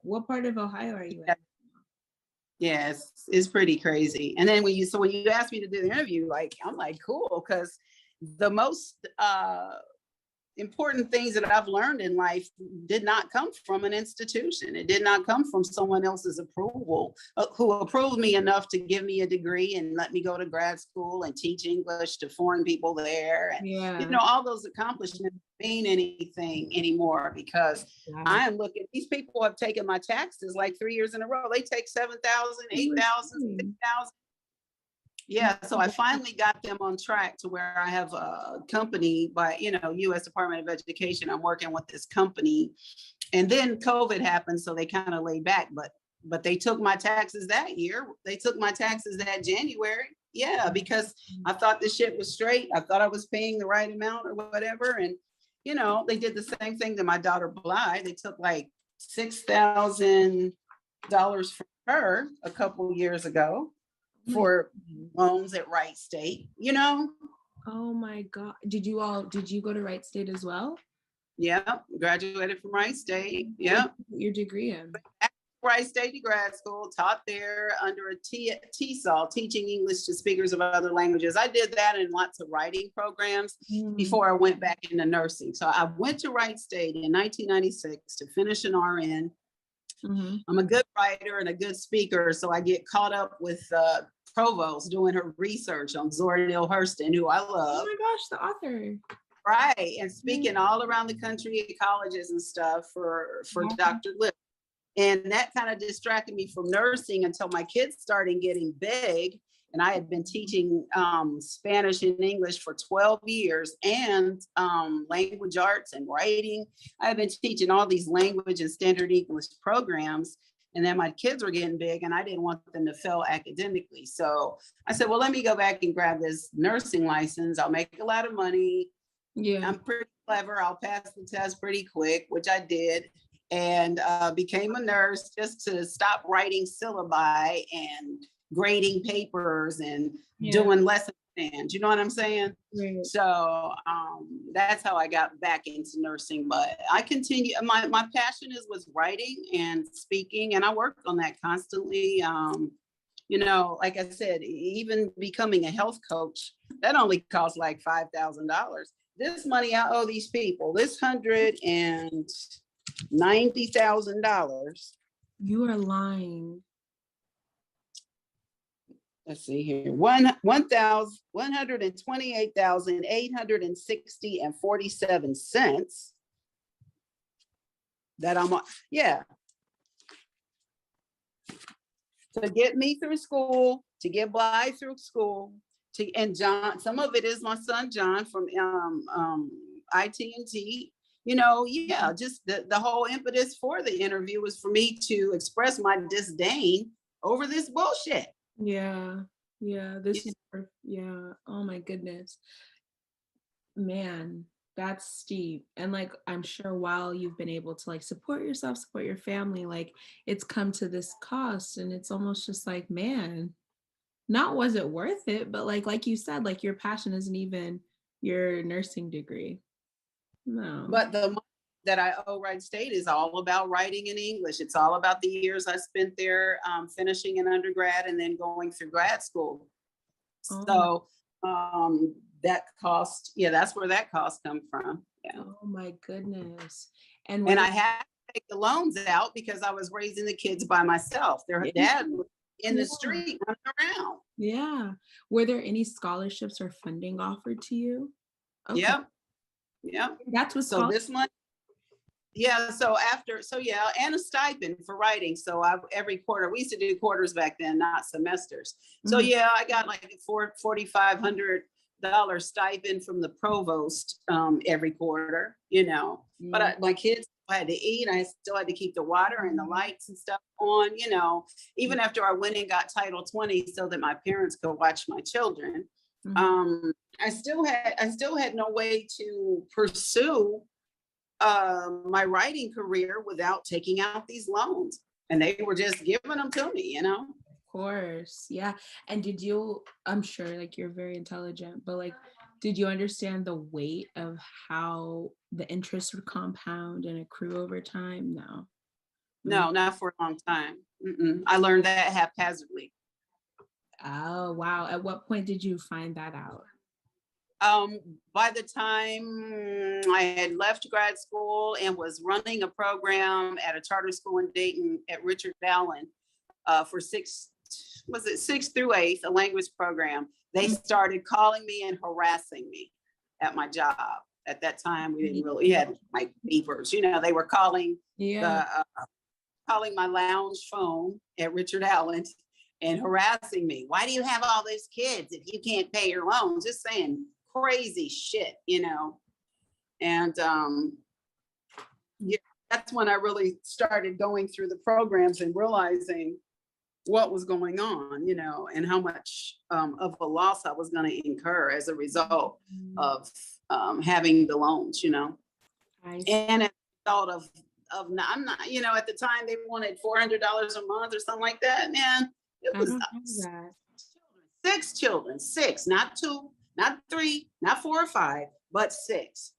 What part of Ohio are you in? Yes, it's pretty crazy. And then when you asked me to do the interview, like, I'm like, cool, because the most important things that I've learned in life did not come from an institution. It did not come from someone else's approval, who approved me enough to give me a degree and let me go to grad school and teach English to foreign people there. And, you know, all those accomplishments mean anything anymore, because I am looking, these people have taken my taxes like 3 years in a row. They take 7,000, 8,000, 6,000. Yeah, so I finally got them on track to where I have a company by, you know, U.S. Department of Education. I'm working with this company, and then COVID happened, so they kind of laid back. But they took my taxes that year. They took my taxes that January. Yeah, because I thought the shit was straight. I thought I was paying the right amount or whatever. And you know, they did the same thing to my daughter Bly. They took like $6,000 from her a couple years ago for loans at Wright State, you know? Oh my God. Did you go to Wright State as well? Yeah, graduated from Wright State. Yeah. Your degree in? Wright State grad school, taught there under a TESOL, teaching English to speakers of other languages. I did that in lots of writing programs before I went back into nursing. So I went to Wright State in 1996 to finish an RN. I'm a good writer and a good speaker, so I get caught up with Provost doing her research on Zora Neale Hurston, who I love. Oh my gosh, the author. Right, and speaking all around the country at colleges and stuff for Dr. Lip. And that kind of distracted me from nursing until my kids started getting big. And I had been teaching Spanish and English for 12 years and language arts and writing. I had been teaching all these language and standard English programs. And then my kids were getting big and I didn't want them to fail academically. So I said, well, let me go back and grab this nursing license. I'll make a lot of money. Yeah, I'm pretty clever. I'll pass the test pretty quick, which I did. And became a nurse just to stop writing syllabi and grading papers and doing lesson plans. You know what I'm saying? Right. So that's how I got back into nursing. But I continue. My passion was writing and speaking, and I work on that constantly. You know, like I said, even becoming a health coach, that only costs like $5,000. This money I owe these people, this $190,000. You are lying. Let's see here. 128,860.47 that I'm on. Yeah. To get me through school, to get Bly through school, and John, some of it is my son John from IT&T. You know, yeah, just the whole impetus for the interview was for me to express my disdain over this bullshit. Yeah. Oh my goodness, man, that's steep. And like, I'm sure while you've been able to like support yourself, support your family, like it's come to this cost, and it's almost just like, man, not was it worth it, but like you said, like your passion isn't even your nursing degree. No. But the money that I owe Wright State is all about writing in English. It's all about the years I spent there, finishing in undergrad and then going through grad school. So that cost, that's where that cost comes from. Yeah. Oh my goodness. And I had to take the loans out because I was raising the kids by myself. Their dad was in the street running around. Yeah. Were there any scholarships or funding offered to you? Okay. Yeah. That's what. So this month. Yeah. And a stipend for writing. So every quarter, we used to do quarters back then, not semesters. So I got like a $4,500 stipend from the provost every quarter, you know. But my kids had to eat. I still had to keep the water and the lights and stuff on, you know, even after I went and got Title 20 so that my parents could watch my children. I still had no way to pursue my writing career without taking out these loans, and they were just giving them to me, you know. Of course, yeah. And I'm sure like you're very intelligent, but like, did you understand the weight of how the interest would compound and accrue over time? No. No, not for a long time. I learned that haphazardly. Oh, wow. At what point did you find that out? By the time I had left grad school and was running a program at a charter school in Dayton at Richard Allen for sixth through eighth, a language program, they started calling me and harassing me at my job. At that time, we didn't really had like beepers, they were calling calling my lounge phone at Richard Allen and harassing me. Why do you have all these kids if you can't pay your loans? Just saying crazy shit, and that's when I really started going through the programs and realizing what was going on, and how much of a loss I was going to incur as a result of having the loans, and as a result of I'm not, at the time they wanted $400 a month or something like that, man. It was 6 children, 6, not 2, not 3, not 4 or 5, but 6.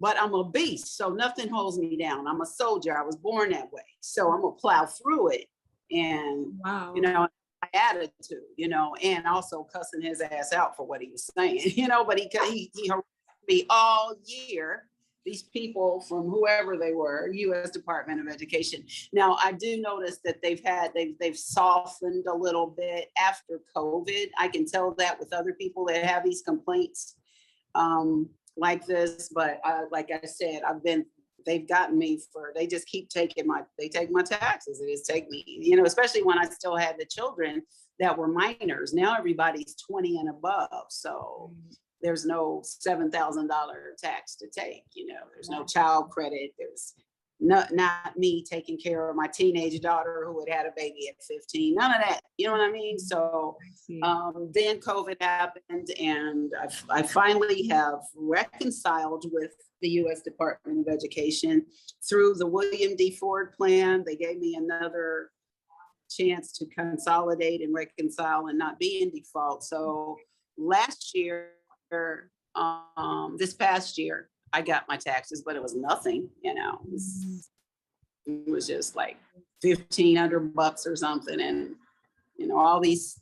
But I'm a beast, so nothing holds me down. I'm a soldier. I was born that way. So I'm gonna plow through it. And my attitude, and also cussing his ass out for what he was saying, but he harassed me all year. These people from whoever they were, U.S. Department of Education. Now, I do notice that they've softened a little bit after COVID. I can tell that with other people that have these complaints like this. But like I said, they've gotten me they just keep taking they take my taxes. They just take me, especially when I still had the children that were minors. Now everybody's 20 and above. So there's no $7,000 tax to take, there's no child credit. There's not me taking care of my teenage daughter who had had a baby at 15, none of that, you know what I mean? So then COVID happened, and I finally have reconciled with the U.S. Department of Education through the William D. Ford plan. They gave me another chance to consolidate and reconcile and not be in default. So last year, this past year, I got my taxes, but it was nothing, it was just like $1,500 or something. And, all these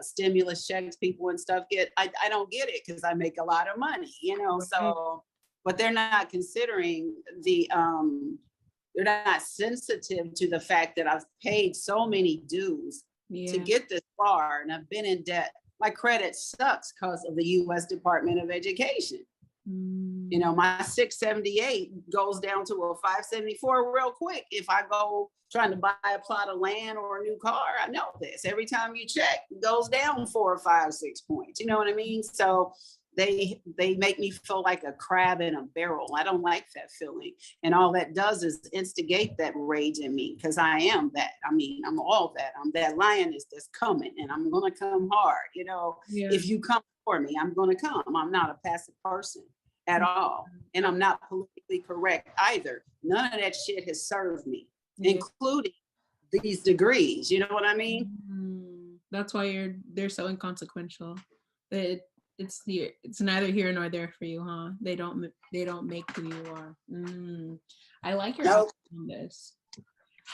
stimulus checks people and stuff get, I don't get it because I make a lot of money, so, but they're not considering they're not sensitive to the fact that I've paid so many dues to get this far, and I've been in debt. My credit sucks because of the U.S. Department of Education. My 678 goes down to a 574 real quick. If I go trying to buy a plot of land or a new car, I know this. Every time you check, it goes down 4 or 5, 6 points. You know what I mean? So they make me feel like a crab in a barrel. I don't like that feeling. And all that does is instigate that rage in me, because I am that. I'm all that. I'm that lioness that's coming, and I'm going to come hard. If you come for me, I'm going to come. I'm not a passive person at all. And I'm not politically correct either. None of that shit has served me, including these degrees. You know what I mean? That's why they're so inconsequential. It's neither here nor there for you, huh? They don't make who you are. I like your outlook on this.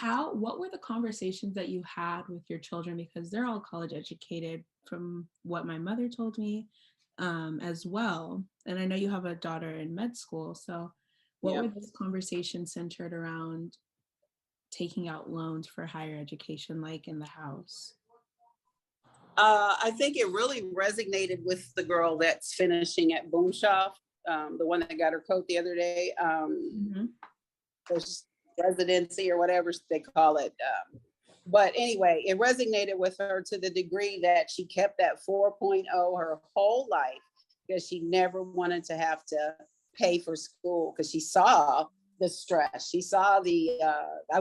What were the conversations that you had with your children? Because they're all college educated, from what my mother told me, as well. And I know you have a daughter in med school. So what were those conversations centered around taking out loans for higher education, like in the house? I think it really resonated with the girl that's finishing at Boomshaw, the one that got her coat the other day, residency or whatever they call it. But anyway, it resonated with her to the degree that she kept that 4.0 her whole life, because she never wanted to have to pay for school, because she saw the stress. She saw I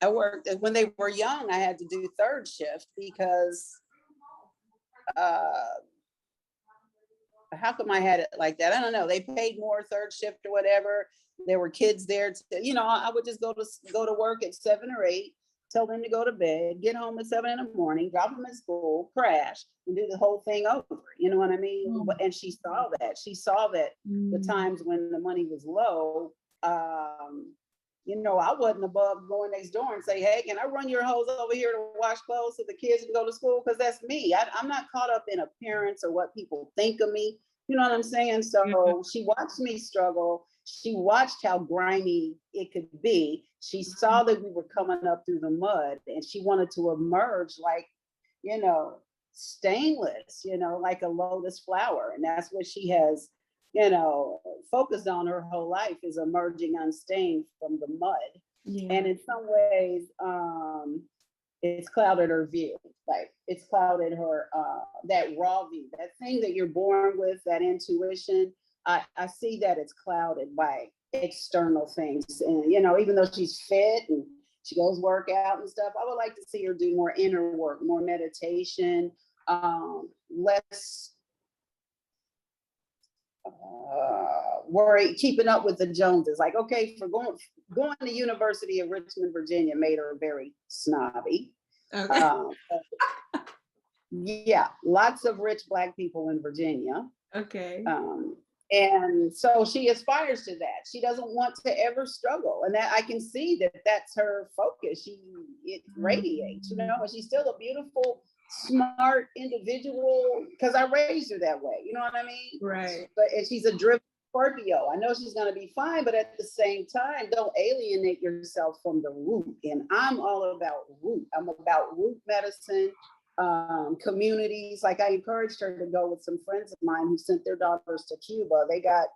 worked when they were young. I had to do third shift because how come I had it like that? I don't know. They paid more third shift or whatever. There were kids there. I would just go to work at 7 or 8, tell them to go to bed, get home at 7 in the morning, drop them at school, crash, and do the whole thing over. You know what I mean? And she saw that. She saw that the times when the money was low, I wasn't above going next door and say, hey, can I run your hose over here to wash clothes so the kids can go to school? Because that's me. I'm not caught up in appearance or what people think of me. You know what I'm saying? So she watched me struggle. She watched how grimy it could be. She saw that we were coming up through the mud, and she wanted to emerge like, stainless, like a lotus flower. And that's what she has, focused on her whole life, is emerging unstained from the mud. Yeah. And in some ways, it's clouded her view. Like, it's clouded her, that raw view, that thing that you're born with, that intuition. I see that it's clouded by external things. And, even though she's fit and she goes work out and stuff, I would like to see her do more inner work, more meditation, less worry, keeping up with the Joneses. Like, okay, for going to University of Richmond, Virginia made her very snobby. Okay. Yeah, lots of rich Black people in Virginia. Okay. And so she aspires to that. She doesn't want to ever struggle. And that I can see that that's her focus. It radiates, and she's still a beautiful, smart individual, because I raised her that way. You know what I mean? Right. And she's a driven Scorpio. I know she's going to be fine, but at the same time, don't alienate yourself from the root. And I'm all about root. I'm about root medicine. Communities. Like, I encouraged her to go with some friends of mine who sent their daughters to Cuba. They got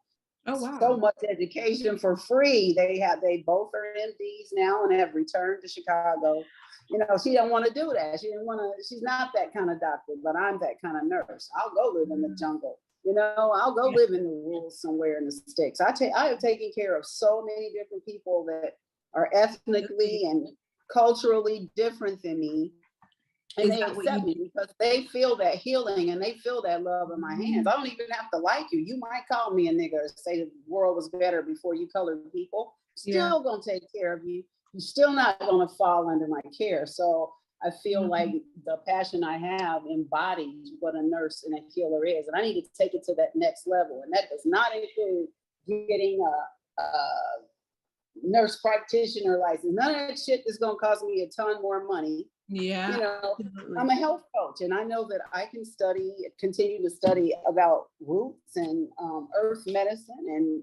so much education for free. They both are MDs now and have returned to Chicago. She don't want to do that. She's not that kind of doctor, but I'm that kind of nurse. I'll go live in the jungle. I'll go live in the woods somewhere in the sticks. I have taken care of so many different people that are ethnically and culturally different than me. And they accept me because they feel that healing and they feel that love in my hands. I don't even have to like you. You might call me a nigger and say the world was better before you colored people. Still gonna take care of you. You're still not gonna fall under my care. So I feel like the passion I have embodies what a nurse and a healer is. And I need to take it to that next level. And that does not include getting a nurse practitioner license. None of that shit is gonna cost me a ton more money. Yeah. I'm a health coach, and I know that I can continue to study about roots and earth medicine, and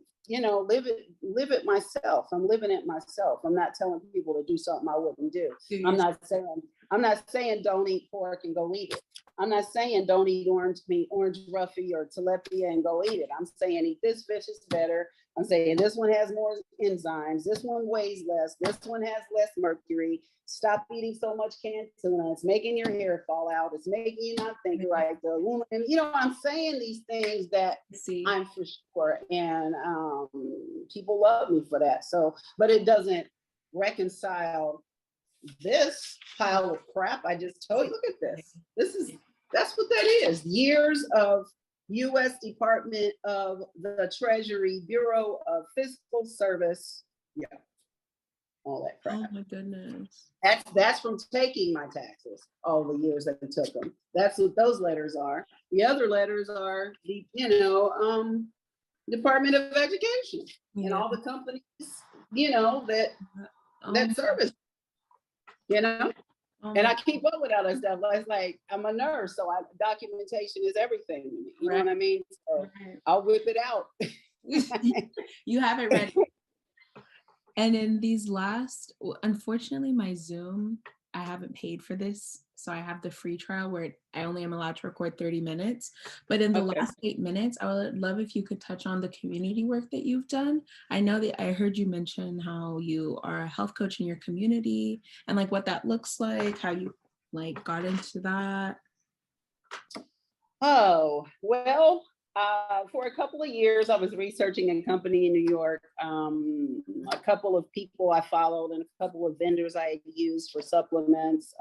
live it myself. I'm living it myself. I'm not telling people to do something I wouldn't do. I'm not saying don't eat pork and go eat it. I'm not saying don't eat orange roughy or tilapia and go eat it. I'm saying eat this fish, is better. I'm saying this one has more enzymes. This one weighs less. This one has less mercury. Stop eating so much canned tuna. It's making your hair fall out. It's making you not think right. The aluminum, I'm saying these things that I'm for sure. And people love me for that. So, but it doesn't reconcile this pile of crap I just told you. Look at this. That's what that is. Years of U.S. Department of the Treasury, Bureau of Fiscal Service. Yeah. All that crap. Oh my goodness. That's from taking my taxes all the years that it took them. That's what those letters are. The other letters are the, Department of Education and all the companies, that service, and I keep up with all that stuff. It's like, I'm a nurse, so documentation is everything to me. You know what I mean? So I'll whip it out. You have it ready. And in these unfortunately, my Zoom, I haven't paid for this. So I have the free trial where I only am allowed to record 30 minutes. But in the last 8 minutes, I would love if you could touch on the community work that you've done. I know that I heard you mention how you are a health coach in your community and like what that looks like, how you like got into that. Oh, well, for a couple of years, I was researching a company in New York. A couple of people I followed and a couple of vendors I used for supplements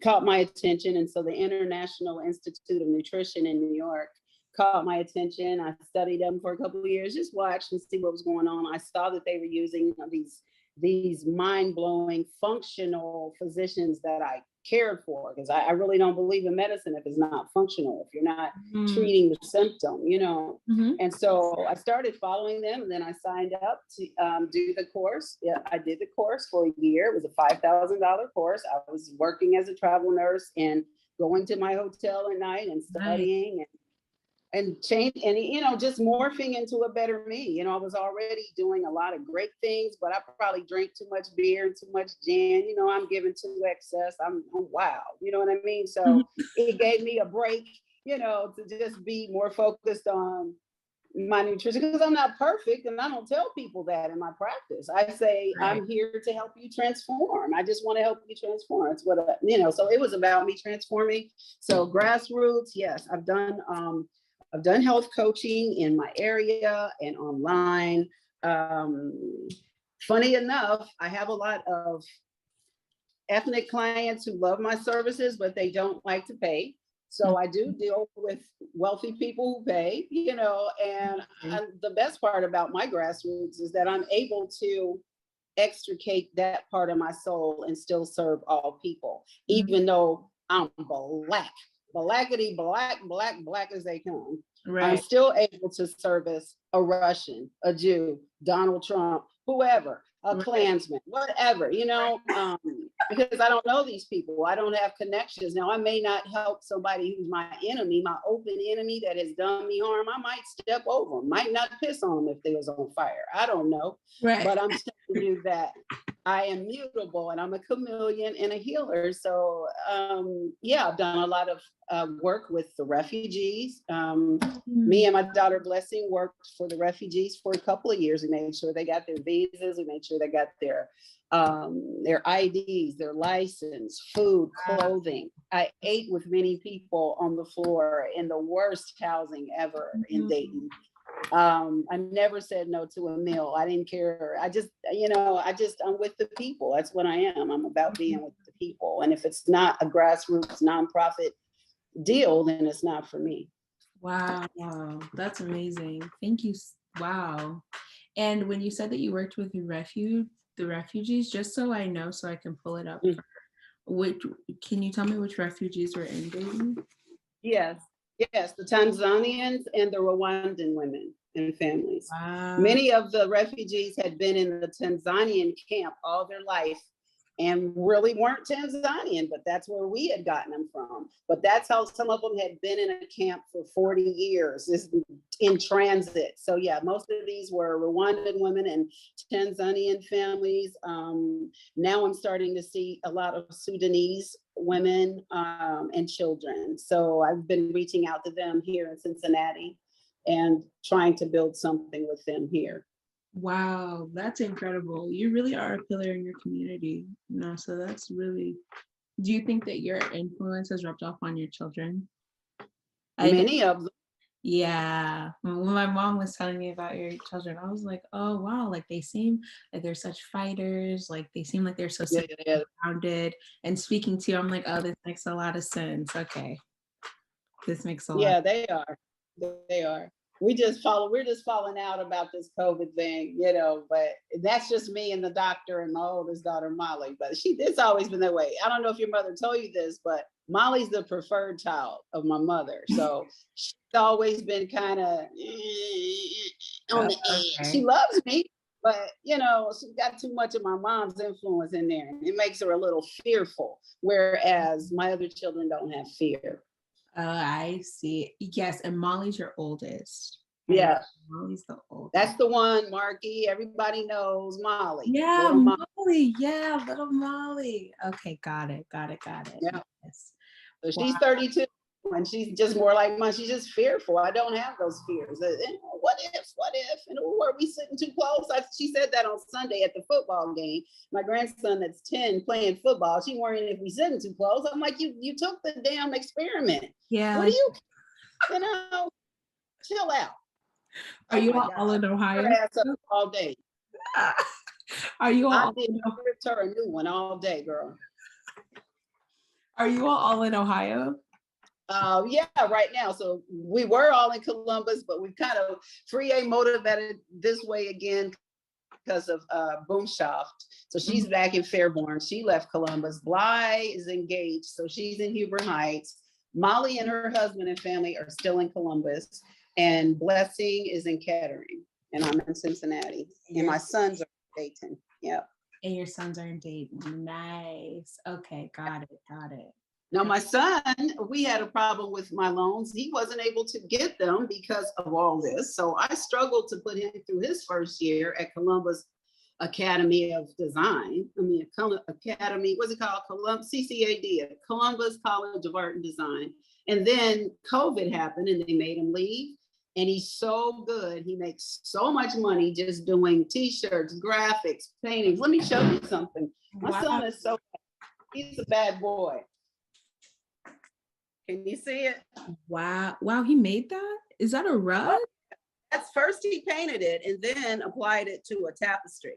caught my attention. And so the International Institute of Nutrition in New York caught my attention. I studied them for a couple of years, just watched and see what was going on. I saw that they were using these these mind-blowing functional physicians that I cared for, because I really don't believe in medicine if it's not functional, if you're not treating the symptom, you know. And so I started following them, and then I signed up to do the course. Yeah, I did the course for a year. It was a $5,000 course. I was working as a travel nurse and going to my hotel at night and studying and change, and you know, just morphing into a better me. You know, I was already doing a lot of great things, but I probably drank too much beer and too much gin. You know, I'm giving to excess. I'm wow. You know what I mean? So it gave me a break, you know, to just be more focused on my nutrition, because I'm not perfect, and I don't tell people that in my practice. I say, I'm here to help you transform. I just want to help you transform. It's what you know. So it was about me transforming. So grassroots, yes, I've done health coaching in my area and online. Funny enough, I have a lot of ethnic clients who love my services, but they don't like to pay. So I do deal with wealthy people who pay, you know, and the best part about my grassroots is that I'm able to extricate that part of my soul and still serve all people, even though I'm blackity black as they come. I'm still able to service a Russian, a Jew, Donald Trump, whoever, a Klansman, whatever, you know, because I don't know these people. I don't have connections. Now, I may not help somebody who's my enemy, my open enemy that has done me harm. I might step over them, might not piss on them if they was on fire. I don't know. But I'm telling you that I am mutable, and I'm a chameleon and a healer. So yeah, I've done a lot of work with the refugees. Me and my daughter Blessing worked for the refugees for a couple of years. We made sure they got their visas. We made sure they got their IDs, their license, food, clothing. I ate with many people on the floor in the worst housing ever in Dayton. I never said no to a meal. I didn't care. I just, you know, I'm with the people. That's what I am. I'm about being with the people. And if it's not a grassroots nonprofit deal, then it's not for me. Wow. That's amazing. Thank you. Wow. And when you said that you worked with the refugees, just so I know, so I can pull it up, can you tell me which refugees were in Dayton? Yes, the Tanzanians and the Rwandan women and families. Wow. Many of the refugees had been in the Tanzanian camp all their life and really weren't Tanzanian, but that's where we had gotten them from. But that's how some of them had been in a camp for 40 years in transit. So yeah, most of these were Rwandan women and Tanzanian families. Now I'm starting to see a lot of Sudanese women and children. So I've been reaching out to them here in Cincinnati and trying to build something with them here. Wow, that's incredible. You really are a pillar in your community. No, so that's really, do you think that your influence has rubbed off on your children? Many of them. Yeah. When my mom was telling me about your children, I was like, oh, wow, like they seem like they're such fighters. Like they seem like they're so grounded. And speaking to you, I'm like, oh, this makes a lot of sense. Okay. This makes a lot. Yeah, they are. They are. We're just falling out about this COVID thing, you know, but that's just me and the doctor and my oldest daughter, Molly. But it's always been that way. I don't know if your mother told you this, but Molly's the preferred child of my mother. So she's always been kind of on the edge. She loves me, but, you know, she's got too much of my mom's influence in there. It makes her a little fearful, whereas my other children don't have fear. I see. Yes, and Molly's your oldest. Yeah. Molly's the oldest. That's the one, Marky. Everybody knows Molly. Yeah, Molly. Yeah, little Molly. Okay, got it. Yeah. Yes. So she's 32 and she's just more like mine. She's just fearful. I don't have those fears. What if? And are we sitting too close? She said that on Sunday at the football game. My grandson that's 10 playing football. She worrying if we sitting too close. I'm like, you took the damn experiment. Yeah. What do you know, chill out. Are you all in Ohio? All day. Are you all? I did her a new one all day, girl. Are you all in Ohio? Yeah, right now. So we were all in Columbus, but we kind of free motivated this way again. because of Boomshaft. So she's back in Fairborn. She left Columbus. Bly is engaged, so she's in Huber Heights. Molly and her husband and family are still in Columbus, and Blessing is in Kettering, and I'm in Cincinnati. And my sons are in Dayton. Yeah. And your sons are in Dayton. Nice. Okay, got it. Now, my son, we had a problem with my loans. He wasn't able to get them because of all this. So I struggled to put him through his first year at Columbus Academy of Design. Academy, what's it called? CCAD, Columbus College of Art and Design. And then COVID happened and they made him leave. And he's so good. He makes so much money just doing t-shirts, graphics, paintings. Let me show you something. My son is he's a bad boy. Can you see it? Wow, he made that? Is that a rug? That's first he painted it and then applied it to a tapestry.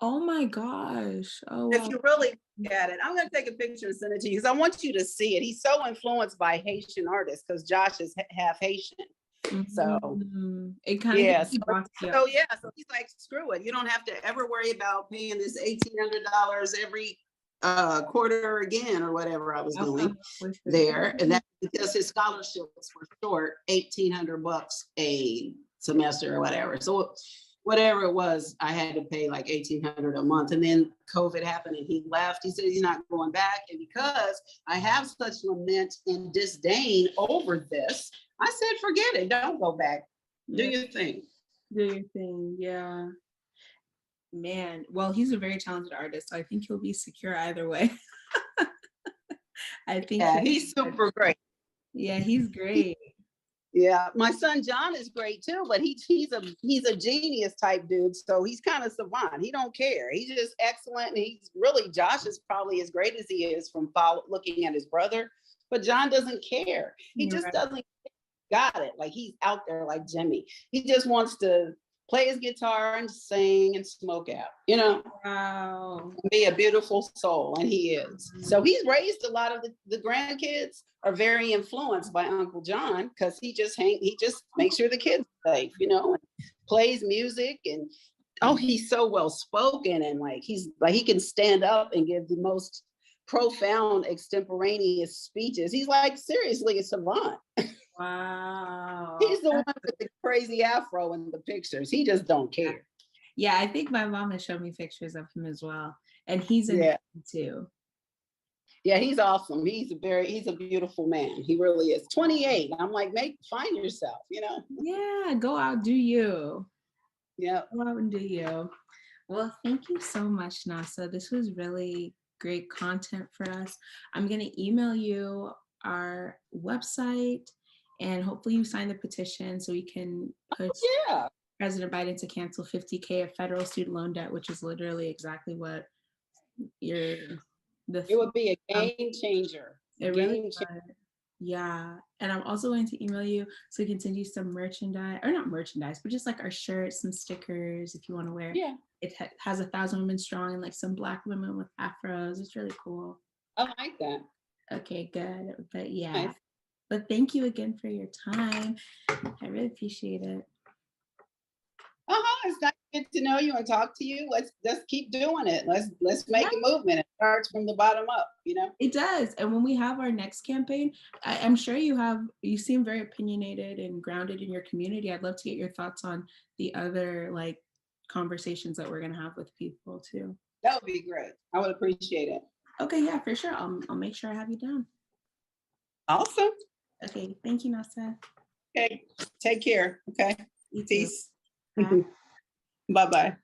Oh my gosh. Oh, wow. If you really look at it, I'm going to take a picture and send it to you because I want you to see it. He's so influenced by Haitian artists because Josh is half Haitian. So it kind of so he's like, screw it. You don't have to ever worry about paying this $1,800 every quarter again or whatever I was doing there. And that's because his scholarships were short, $1,800 a semester or whatever. So whatever it was, I had to pay like $1,800 a month. And then COVID happened and he left. He said he's not going back. And because I have such lament and disdain over this, I said, forget it. Don't go back. Do your thing. Do your thing. Yeah. Man, well, he's a very talented artist, so I think he'll be secure either way. I think he's super great. Yeah, he's great. Yeah, my son John is great too, but he's a genius type dude, so he's kind of savant. He don't care. He's just excellent, and he's really, Josh is probably as great as he is from looking at his brother, but John doesn't care. He just doesn't got it. Like he's out there like Jimmy. He just wants to play his guitar and sing and smoke out, you know. Wow. Be a beautiful soul, and he is. So he's raised a lot of the grandkids are very influenced by Uncle John because he just makes sure the kids are safe, you know, and plays music, and he's so well spoken, and he can stand up and give the most profound extemporaneous speeches. He's like seriously a savant. Wow. He's the one with the crazy afro in the pictures. He just don't care. Yeah, I think my mom has shown me pictures of him as well. And he's in too. Yeah, he's awesome. He's a beautiful man. He really is. 28. I'm like, find yourself, you know? Yeah, go out, do you. Yeah. Go out and do you. Well, thank you so much, Nasaah. This was really great content for us. I'm going to email you our website, and hopefully you sign the petition so we can push President Biden to cancel $50,000 of federal student loan debt, which is literally exactly what it would be a game changer. Yeah. And I'm also going to email you so we can send you some merchandise, or not merchandise, but just like our shirts, some stickers if you want to wear. Yeah. It has 1,000 women strong and like some Black women with afros. It's really cool. I like that. Okay, good. But yeah. Nice. But thank you again for your time. I really appreciate it. It's nice to get to know you and talk to you. Let's keep doing it. Let's make a movement. It starts from the bottom up, you know? It does. And when we have our next campaign, I'm sure you seem very opinionated and grounded in your community. I'd love to get your thoughts on the other like conversations that we're going to have with people too. That would be great. I would appreciate it. Okay, yeah, for sure. I'll make sure I have you down. Awesome. Okay, thank you, Nasaah. Okay, take care. Okay, You too. peace. Bye-bye.